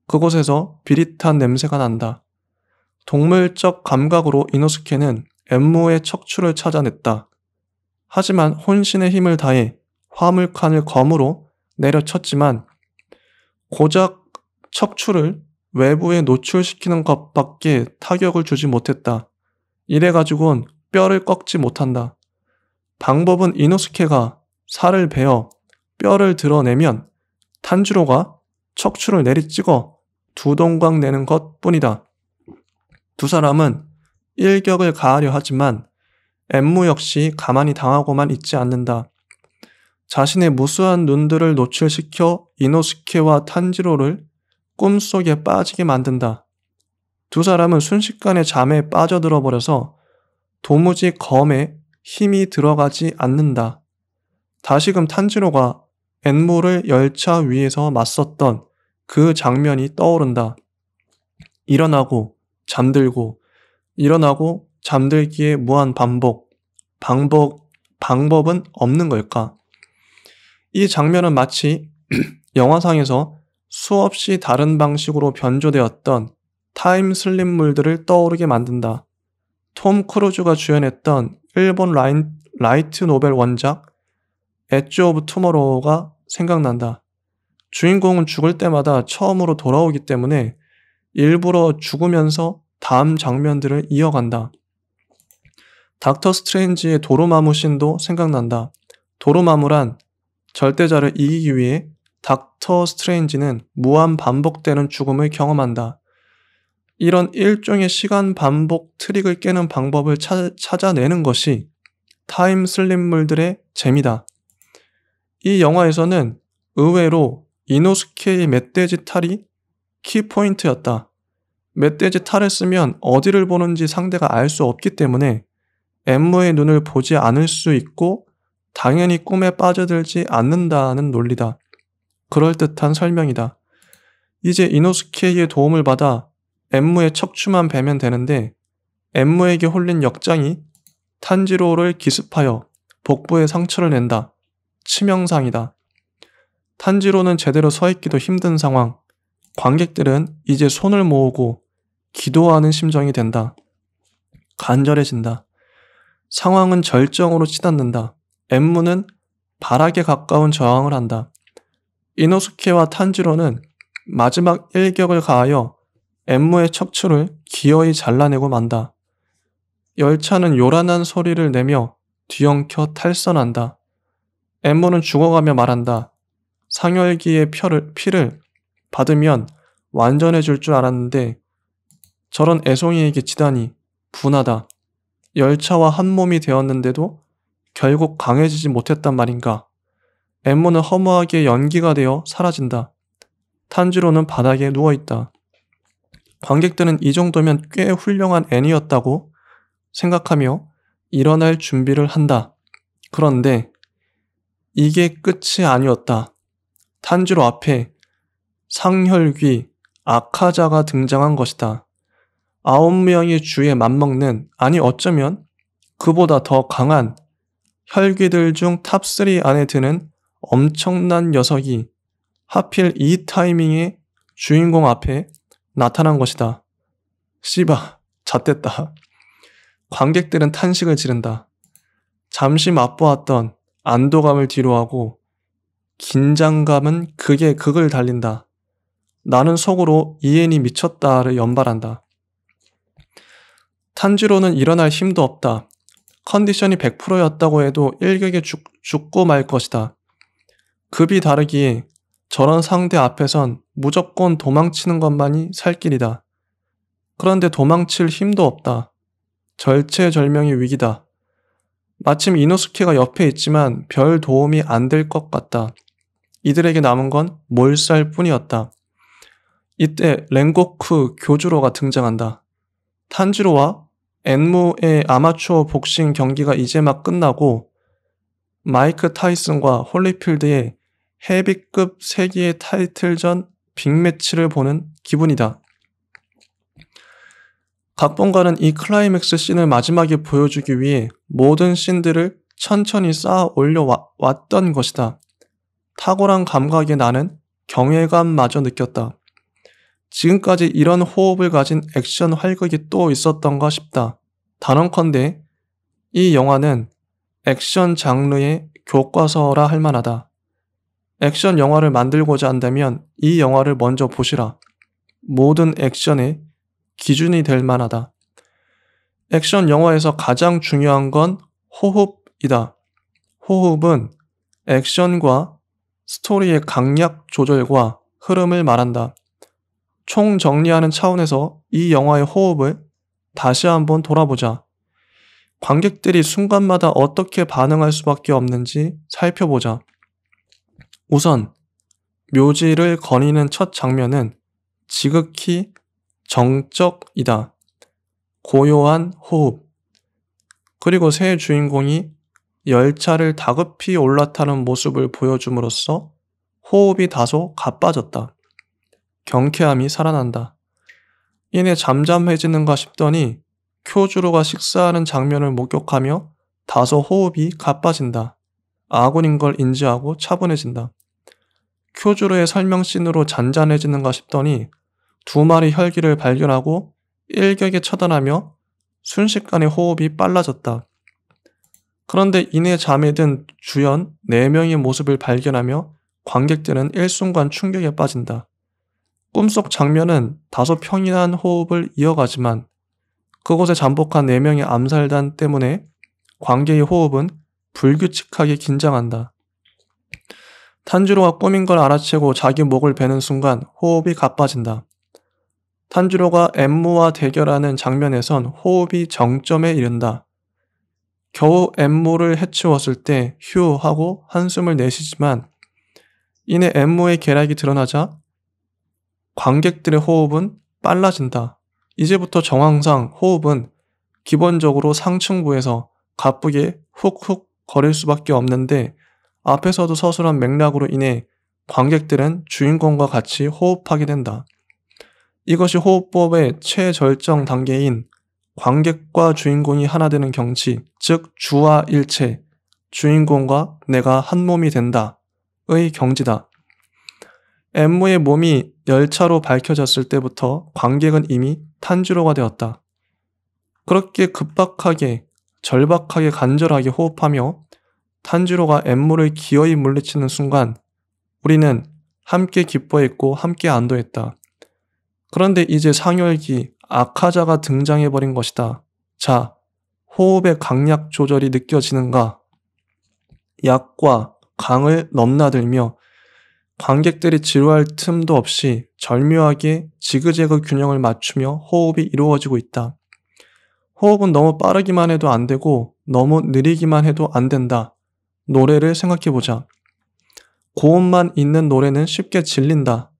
그곳에서 비릿한 냄새가 난다. 동물적 감각으로 이노스케는 엠무의 척추를 찾아냈다. 하지만 혼신의 힘을 다해 화물칸을 검으로 내려쳤지만 고작 척추를 외부에 노출시키는 것밖에 타격을 주지 못했다. 이래가지고는 뼈를 꺾지 못한다. 방법은 이노스케가 살을 베어 뼈를 드러내면 탄지로가 척추를 내리찍어 두 동강 내는 것 뿐이다. 두 사람은 일격을 가하려 하지만 엠무 역시 가만히 당하고만 있지 않는다. 자신의 무수한 눈들을 노출시켜 이노스케와 탄지로를 꿈속에 빠지게 만든다. 두 사람은 순식간에 잠에 빠져들어 버려서 도무지 검에 힘이 들어가지 않는다. 다시금 탄지로가 엠무를 열차 위에서 맞섰던 그 장면이 떠오른다. 일어나고 잠들고 일어나고 잠들기의 무한 반복. 방법은 없는 걸까? 이 장면은 마치 영화상에서 수없이 다른 방식으로 변조되었던 타임슬립물들을 떠오르게 만든다. 톰 크루즈가 주연했던 일본 라이트 노벨 원작 엣지 오브 투모로우가 생각난다. 주인공은 죽을 때마다 처음으로 돌아오기 때문에 일부러 죽으면서 다음 장면들을 이어간다. 닥터 스트레인지의 도루마무 씬도 생각난다. 도루마무란 절대자를 이기기 위해 닥터 스트레인지는 무한 반복되는 죽음을 경험한다. 이런 일종의 시간 반복 트릭을 깨는 방법을 찾아내는 것이 타임슬립물들의 재미다. 이 영화에서는 의외로 이노스케의 멧돼지 탈이 키포인트였다. 멧돼지 탈을 쓰면 어디를 보는지 상대가 알 수 없기 때문에 엠무의 눈을 보지 않을 수 있고 당연히 꿈에 빠져들지 않는다는 논리다. 그럴듯한 설명이다. 이제 이노스케의 도움을 받아 엠무의 척추만 베면 되는데 엠무에게 홀린 역장이 탄지로를 기습하여 복부에 상처를 낸다. 치명상이다. 탄지로는 제대로 서 있기도 힘든 상황. 관객들은 이제 손을 모으고 기도하는 심정이 된다. 간절해진다. 상황은 절정으로 치닫는다. 엠무는 발악에 가까운 저항을 한다. 이노스케와 탄지로는 마지막 일격을 가하여 엠무의 척추를 기어이 잘라내고 만다. 열차는 요란한 소리를 내며 뒤엉켜 탈선한다. 엠무는 죽어가며 말한다. 상혈기의 피를 받으면 완전해질 줄 알았는데 저런 애송이에게 지다니 분하다. 열차와 한 몸이 되었는데도 결국 강해지지 못했단 말인가. 엠무는 허무하게 연기가 되어 사라진다. 탄지로는 바닥에 누워있다. 관객들은 이 정도면 꽤 훌륭한 애니였다고 생각하며 일어날 준비를 한다. 그런데 이게 끝이 아니었다. 탄지로 앞에 상혈귀 아카자가 등장한 것이다. 9명의 주에 맞먹는, 아니 어쩌면 그보다 더 강한 혈귀들 중 탑3 안에 드는 엄청난 녀석이 하필 이 타이밍에 주인공 앞에 나타난 것이다. 씨바, 잣됐다. 관객들은 탄식을 지른다. 잠시 맛보았던 안도감을 뒤로하고 긴장감은 극에 극을 달린다. 나는 속으로 이 애니 미쳤다를 연발한다. 탄지로는 일어날 힘도 없다. 컨디션이 100%였다고 해도 일격에 죽고 말 것이다. 급이 다르기에 저런 상대 앞에선 무조건 도망치는 것만이 살 길이다. 그런데 도망칠 힘도 없다. 절체절명의 위기다. 마침 이노스케가 옆에 있지만 별 도움이 안 될 것 같다. 이들에게 남은 건 몰살 뿐이었다. 이때 렌고쿠 교주로가 등장한다. 탄지로와 엔무의 아마추어 복싱 경기가 이제 막 끝나고 마이크 타이슨과 홀리필드의 헤비급 세계 타이틀전 빅매치를 보는 기분이다. 각본가는 이 클라이맥스 씬을 마지막에 보여주기 위해 모든 씬들을 천천히 쌓아 올려왔던 것이다. 탁월한 감각에 나는 경외감마저 느꼈다. 지금까지 이런 호흡을 가진 액션 활극이 또 있었던가 싶다. 단언컨대 이 영화는 액션 장르의 교과서라 할 만하다. 액션 영화를 만들고자 한다면 이 영화를 먼저 보시라. 모든 액션의 기준이 될 만하다. 액션 영화에서 가장 중요한 건 호흡이다. 호흡은 액션과 스토리의 강약 조절과 흐름을 말한다. 총 정리하는 차원에서 이 영화의 호흡을 다시 한번 돌아보자. 관객들이 순간마다 어떻게 반응할 수밖에 없는지 살펴보자. 우선 묘지를 거니는 첫 장면은 지극히 정적이다. 고요한 호흡. 그리고 새 주인공이 열차를 다급히 올라타는 모습을 보여줌으로써 호흡이 다소 가빠졌다. 경쾌함이 살아난다. 이내 잠잠해지는가 싶더니 쿄주로가 식사하는 장면을 목격하며 다소 호흡이 가빠진다. 아군인 걸 인지하고 차분해진다. 쿄주로의 설명씬으로 잔잔해지는가 싶더니 두 마리 혈기를 발견하고 일격에 처단하며 순식간에 호흡이 빨라졌다. 그런데 이내 잠에 든 주연 4명의 모습을 발견하며 관객들은 일순간 충격에 빠진다. 꿈속 장면은 다소 평이한 호흡을 이어가지만 그곳에 잠복한 4명의 암살단 때문에 관객의 호흡은 불규칙하게 긴장한다. 탄지로가 꿈인 걸 알아채고 자기 목을 베는 순간 호흡이 가빠진다. 탄지로가 엠무와 대결하는 장면에선 호흡이 정점에 이른다. 겨우 엠무를 해치웠을 때 휴 하고 한숨을 내쉬지만 이내 엠무의 계략이 드러나자 관객들의 호흡은 빨라진다. 이제부터 정황상 호흡은 기본적으로 상층부에서 가쁘게 훅훅 거릴 수밖에 없는데 앞에서도 서술한 맥락으로 인해 관객들은 주인공과 같이 호흡하게 된다. 이것이 호흡법의 최절정 단계인 관객과 주인공이 하나 되는 경치, 즉 주와 일체, 주인공과 내가 한 몸이 된다의 경지다. 엠무의 몸이 열차로 밝혀졌을 때부터 관객은 이미 탄지로가 되었다. 그렇게 급박하게, 절박하게 간절하게 호흡하며 탄지로가 엠무를 기어이 물리치는 순간 우리는 함께 기뻐했고 함께 안도했다. 그런데 이제 상혈기 아카자가 등장해버린 것이다. 자, 호흡의 강약 조절이 느껴지는가? 약과 강을 넘나들며 관객들이 지루할 틈도 없이 절묘하게 지그재그 균형을 맞추며 호흡이 이루어지고 있다. 호흡은 너무 빠르기만 해도 안 되고 너무 느리기만 해도 안 된다. 노래를 생각해보자. 고음만 있는 노래는 쉽게 질린다.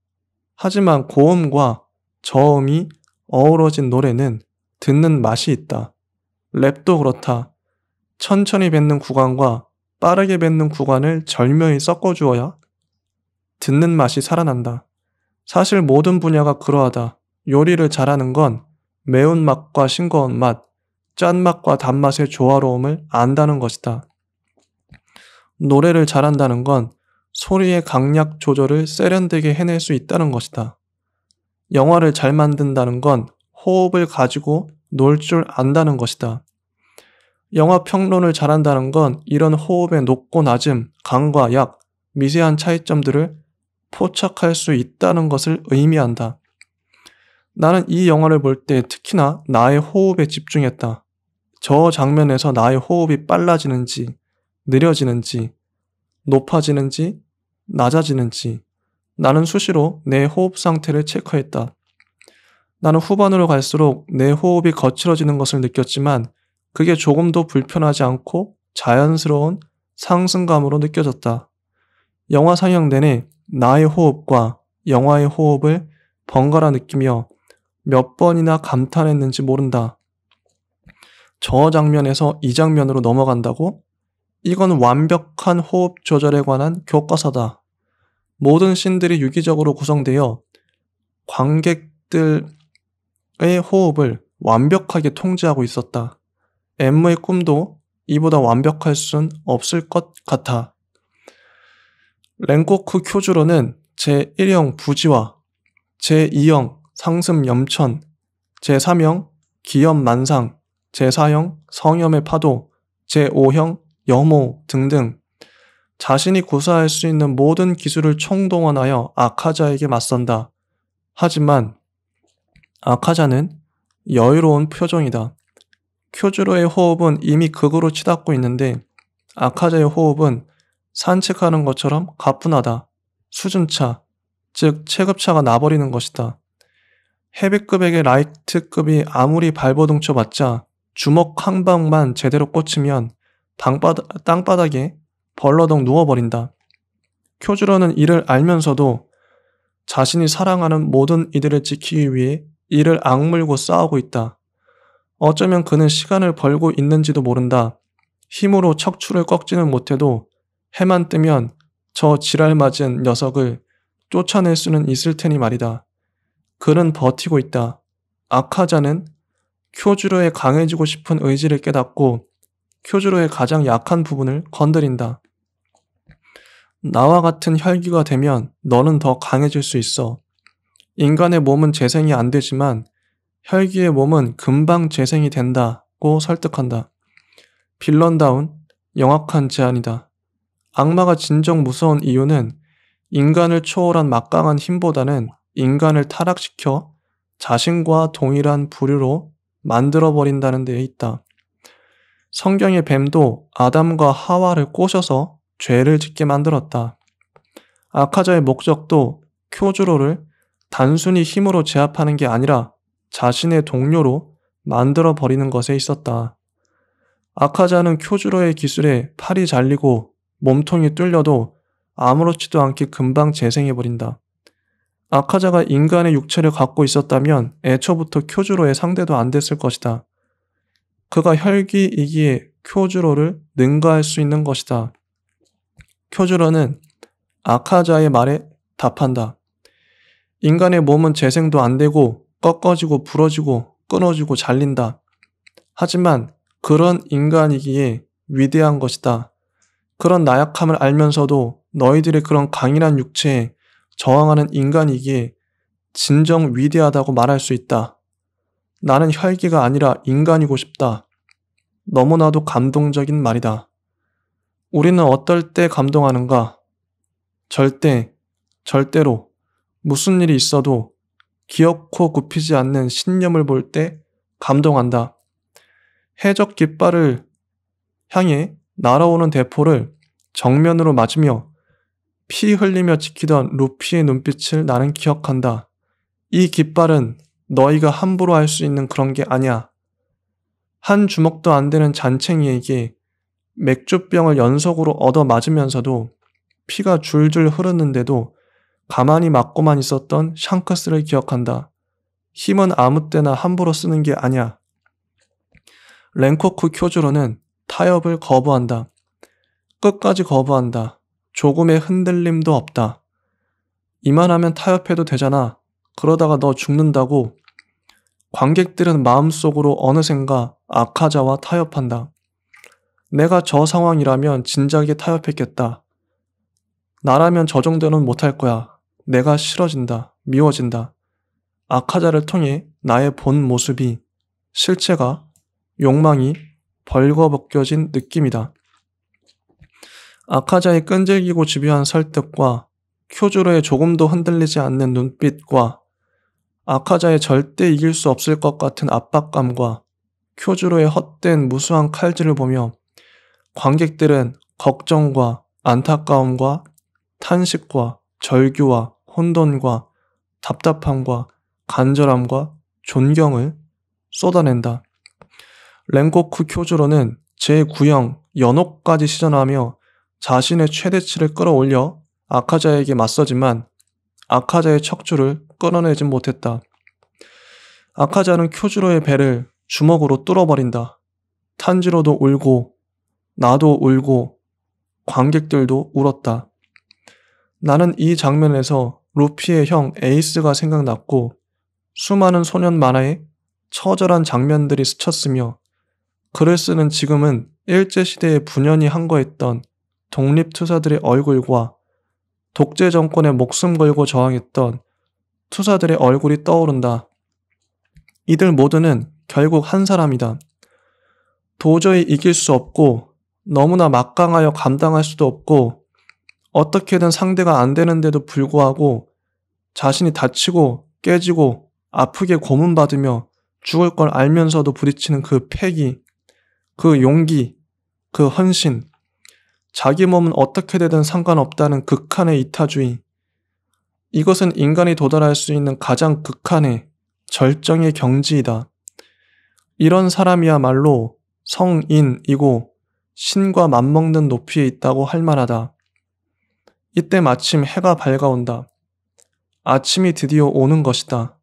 하지만 고음과 저음이 어우러진 노래는 듣는 맛이 있다. 랩도 그렇다. 천천히 뱉는 구간과 빠르게 뱉는 구간을 절묘히 섞어주어야 듣는 맛이 살아난다. 사실 모든 분야가 그러하다. 요리를 잘하는 건 매운맛과 싱거운 맛, 짠맛과 단맛의 조화로움을 안다는 것이다. 노래를 잘한다는 건 소리의 강약 조절을 세련되게 해낼 수 있다는 것이다. 영화를 잘 만든다는 건 호흡을 가지고 놀 줄 안다는 것이다. 영화 평론을 잘한다는 건 이런 호흡의 높고 낮음, 강과 약, 미세한 차이점들을 포착할 수 있다는 것을 의미한다. 나는 이 영화를 볼 때 특히나 나의 호흡에 집중했다. 저 장면에서 나의 호흡이 빨라지는지, 느려지는지, 높아지는지, 낮아지는지 나는 수시로 내 호흡 상태를 체크했다. 나는 후반으로 갈수록 내 호흡이 거칠어지는 것을 느꼈지만 그게 조금도 불편하지 않고 자연스러운 상승감으로 느껴졌다. 영화 상영 내내 나의 호흡과 영화의 호흡을 번갈아 느끼며 몇 번이나 감탄했는지 모른다. 저 장면에서 이 장면으로 넘어간다고? 이건 완벽한 호흡 조절에 관한 교과서다. 모든 씬들이 유기적으로 구성되어 관객들의 호흡을 완벽하게 통제하고 있었다. 엠무의 꿈도 이보다 완벽할 순 없을 것 같아. 렌코쿠 쿄주로는 제1형 부지화, 제2형 상습 염천, 제3형 기염 만상, 제4형 성염의 파도, 제5형 염호 등등 자신이 구사할 수 있는 모든 기술을 총동원하여 아카자에게 맞선다. 하지만 아카자는 여유로운 표정이다. 쿄주로의 호흡은 이미 극으로 치닫고 있는데 아카자의 호흡은 산책하는 것처럼 가뿐하다. 수준차, 즉 체급차가 나버리는 것이다. 헤비급에게 라이트급이 아무리 발버둥 쳐봤자 주먹 한 방만 제대로 꽂히면 땅바닥에 벌러덩 누워버린다. 쿄주로는 이를 알면서도 자신이 사랑하는 모든 이들을 지키기 위해 이를 악물고 싸우고 있다. 어쩌면 그는 시간을 벌고 있는지도 모른다. 힘으로 척추를 꺾지는 못해도 해만 뜨면 저 지랄맞은 녀석을 쫓아낼 수는 있을 테니 말이다. 그는 버티고 있다. 아카자는 쿄주로의 강해지고 싶은 의지를 깨닫고 쿄주로의 가장 약한 부분을 건드린다. 나와 같은 혈기가 되면 너는 더 강해질 수 있어. 인간의 몸은 재생이 안 되지만 혈기의 몸은 금방 재생이 된다고 설득한다. 빌런다운 영악한 제안이다. 악마가 진정 무서운 이유는 인간을 초월한 막강한 힘보다는 인간을 타락시켜 자신과 동일한 부류로 만들어버린다는 데에 있다. 성경의 뱀도 아담과 하와를 꼬셔서 죄를 짓게 만들었다. 아카자의 목적도 쿄주로를 단순히 힘으로 제압하는 게 아니라 자신의 동료로 만들어버리는 것에 있었다. 아카자는 쿄주로의 기술에 팔이 잘리고 몸통이 뚫려도 아무렇지도 않게 금방 재생해버린다. 아카자가 인간의 육체를 갖고 있었다면 애초부터 쿄주로의 상대도 안 됐을 것이다. 그가 혈기이기에 쿄주로를 능가할 수 있는 것이다. 쿄주로는 아카자의 말에 답한다. 인간의 몸은 재생도 안 되고 꺾어지고 부러지고 끊어지고 잘린다. 하지만 그런 인간이기에 위대한 것이다. 그런 나약함을 알면서도 너희들의 그런 강인한 육체에 저항하는 인간이기에 진정 위대하다고 말할 수 있다. 나는 혈기가 아니라 인간이고 싶다. 너무나도 감동적인 말이다. 우리는 어떨 때 감동하는가? 절대로 무슨 일이 있어도 기어코 굽히지 않는 신념을 볼 때 감동한다. 해적 깃발을 향해 날아오는 대포를 정면으로 맞으며 피 흘리며 지키던 루피의 눈빛을 나는 기억한다. 이 깃발은 너희가 함부로 할 수 있는 그런 게 아니야. 한 주먹도 안 되는 잔챙이에게 맥주병을 연속으로 얻어 맞으면서도 피가 줄줄 흐르는데도 가만히 맞고만 있었던 샹크스를 기억한다. 힘은 아무 때나 함부로 쓰는 게 아니야. 랭코크 쿄주로는 타협을 거부한다. 끝까지 거부한다. 조금의 흔들림도 없다. 이만하면 타협해도 되잖아. 그러다가 너 죽는다고. 관객들은 마음속으로 어느샌가 아카자와 타협한다. 내가 저 상황이라면 진작에 타협했겠다. 나라면 저 정도는 못할 거야. 내가 싫어진다. 미워진다. 아카자를 통해 나의 본 모습이, 실체가, 욕망이 벌거벗겨진 느낌이다. 아카자의 끈질기고 집요한 설득과 쿄주로의 조금도 흔들리지 않는 눈빛과 아카자의 절대 이길 수 없을 것 같은 압박감과 쿄주로의 헛된 무수한 칼질을 보며 관객들은 걱정과 안타까움과 탄식과 절규와 혼돈과 답답함과 간절함과 존경을 쏟아낸다. 랭고쿠 쿄주로는 제9형 연옥까지 시전하며 자신의 최대치를 끌어올려 아카자에게 맞서지만 아카자의 척추를 끊어내진 못했다. 아카자는 쿄주로의 배를 주먹으로 뚫어버린다. 탄지로도 울고 나도 울고 관객들도 울었다. 나는 이 장면에서 루피의 형 에이스가 생각났고 수많은 소년 만화에 처절한 장면들이 스쳤으며 글을 쓰는 지금은 일제시대에 분연히 항거했던 독립투사들의 얼굴과 독재 정권에 목숨 걸고 저항했던 투사들의 얼굴이 떠오른다. 이들 모두는 결국 한 사람이다. 도저히 이길 수 없고 너무나 막강하여 감당할 수도 없고 어떻게든 상대가 안 되는데도 불구하고 자신이 다치고 깨지고 아프게 고문받으며 죽을 걸 알면서도 부딪히는 그 패기, 그 용기, 그 헌신, 자기 몸은 어떻게 되든 상관없다는 극한의 이타주의. 이것은 인간이 도달할 수 있는 가장 극한의 절정의 경지이다. 이런 사람이야말로 성인이고 신과 맞먹는 높이에 있다고 할 만하다. 이때 마침 해가 밝아온다. 아침이 드디어 오는 것이다.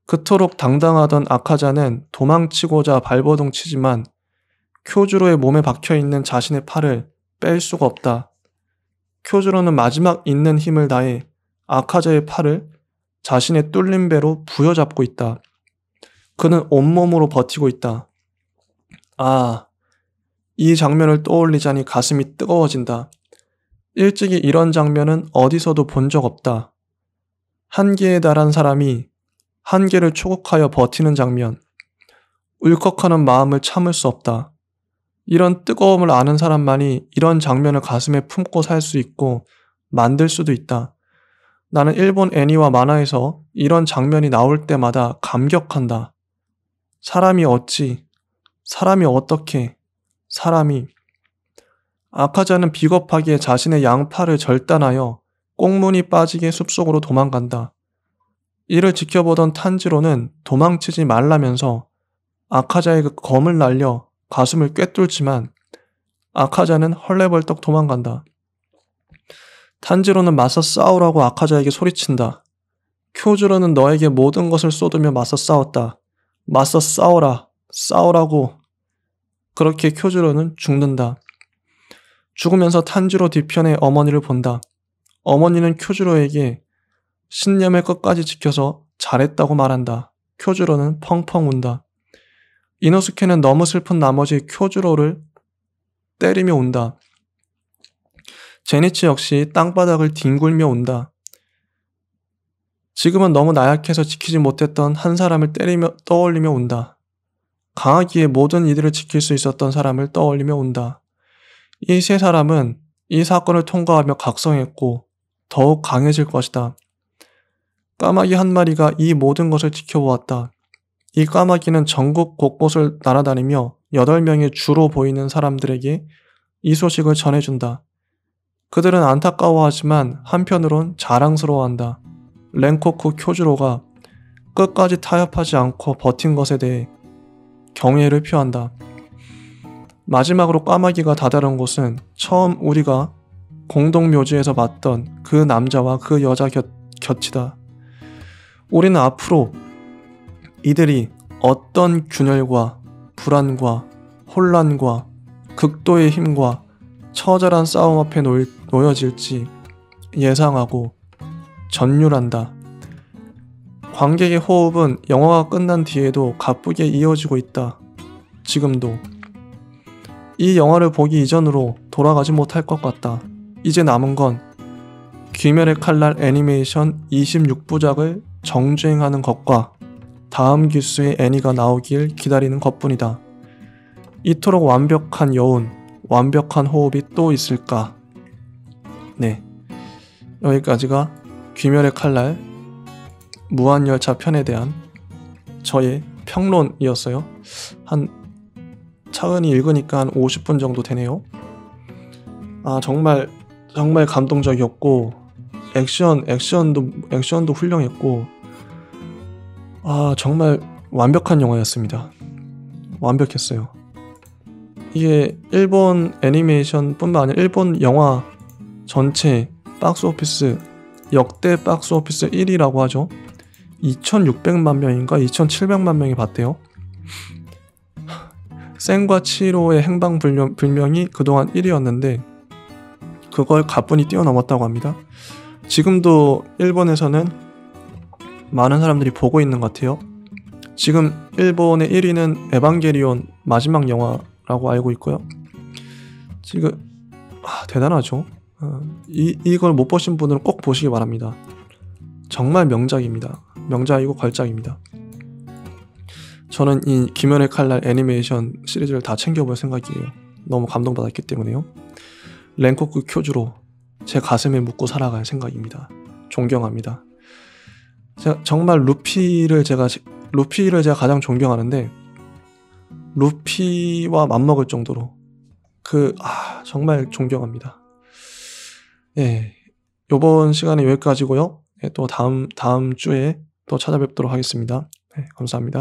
그토록 당당하던 아카자는 도망치고자 발버둥 치지만 쿄주로의 몸에 박혀있는 자신의 팔을 뺄 수가 없다. 쿄주로는 마지막 있는 힘을 다해 아카자의 팔을 자신의 뚫린 배로 부여잡고 있다. 그는 온몸으로 버티고 있다. 아, 이 장면을 떠올리자니 가슴이 뜨거워진다. 일찍이 이런 장면은 어디서도 본 적 없다. 한계에 달한 사람이 한계를 초국하여 버티는 장면. 울컥하는 마음을 참을 수 없다. 이런 뜨거움을 아는 사람만이 이런 장면을 가슴에 품고 살 수 있고 만들 수도 있다. 나는 일본 애니와 만화에서 이런 장면이 나올 때마다 감격한다. 사람이 어찌, 사람이 어떻게, 사람이. 아카자는 비겁하게 자신의 양팔을 절단하여 꽁무니 빠지게 숲속으로 도망간다. 이를 지켜보던 탄지로는 도망치지 말라면서 아카자의 그 검을 날려 가슴을 꿰뚫지만 아카자는 헐레벌떡 도망간다. 탄지로는 맞서 싸우라고 아카자에게 소리친다. 쿄주로는 너에게 모든 것을 쏟으며 맞서 싸웠다. 맞서 싸워라. 싸우라고. 그렇게 쿄주로는 죽는다. 죽으면서 탄지로 뒤편에 어머니를 본다. 어머니는 쿄주로에게 신념을 끝까지 지켜서 잘했다고 말한다. 쿄주로는 펑펑 운다. 이노스케는 너무 슬픈 나머지 쿄주로를 때리며 운다. 제니치 역시 땅바닥을 뒹굴며 운다. 지금은 너무 나약해서 지키지 못했던 한 사람을 떠올리며 운다. 강하기에 모든 이들을 지킬 수 있었던 사람을 떠올리며 운다. 이 세 사람은 이 사건을 통과하며 각성했고 더욱 강해질 것이다. 까마귀 한 마리가 이 모든 것을 지켜보았다. 이 까마귀는 전국 곳곳을 날아다니며 8명의 주로 보이는 사람들에게 이 소식을 전해준다. 그들은 안타까워하지만 한편으론 자랑스러워한다. 랭코쿠 쿄주로가 끝까지 타협하지 않고 버틴 것에 대해 경애를 표한다. 마지막으로 까마귀가 다다른 곳은 처음 우리가 공동묘지에서 봤던 그 남자와 그 여자 곁이다. 우리는 앞으로 이들이 어떤 균열과 불안과 혼란과 극도의 힘과 처절한 싸움 앞에 놓여질지 예상하고 전율한다. 관객의 호흡은 영화가 끝난 뒤에도 가쁘게 이어지고 있다. 지금도. 이 영화를 보기 이전으로 돌아가지 못할 것 같다. 이제 남은 건 귀멸의 칼날 애니메이션 26부작을 정주행하는 것과 다음 기수의 애니가 나오길 기다리는 것뿐이다. 이토록 완벽한 여운, 완벽한 호흡이 또 있을까? 네, 여기까지가 귀멸의 칼날 무한열차 편에 대한 저의 평론이었어요. 한 차근히 읽으니까 한 50분 정도 되네요. 정말 감동적이었고 액션도 훌륭했고 정말 완벽한 영화였습니다. 완벽했어요. 이게 일본 애니메이션 뿐만 아니라 일본 영화 전체 박스오피스 역대 박스오피스 1위라고 하죠. 2600만 명인가 2700만 명이 봤대요. 센과 치히로의 행방불명이 그동안 1위였는데 그걸 가뿐히 뛰어넘었다고 합니다. 지금도 일본에서는 많은 사람들이 보고 있는 것 같아요. 지금 일본의 1위는 에반게리온 마지막 영화라고 알고 있고요. 지금 대단하죠. 이걸 못 보신 분들은 꼭 보시기 바랍니다. 정말 명작입니다. 명작이고 걸작입니다. 저는 이 귀멸의 칼날 애니메이션 시리즈를 다 챙겨볼 생각이에요. 너무 감동받았기 때문에요. 랭코쿠 쿄주로 제 가슴에 묻고 살아갈 생각입니다. 존경합니다. 정말 루피를 제가 가장 존경하는데 루피와 맞먹을 정도로 정말 존경합니다. 예, 요번 시간에 여기까지고요. 또 다음 주에 또 찾아뵙도록 하겠습니다. 네, 감사합니다.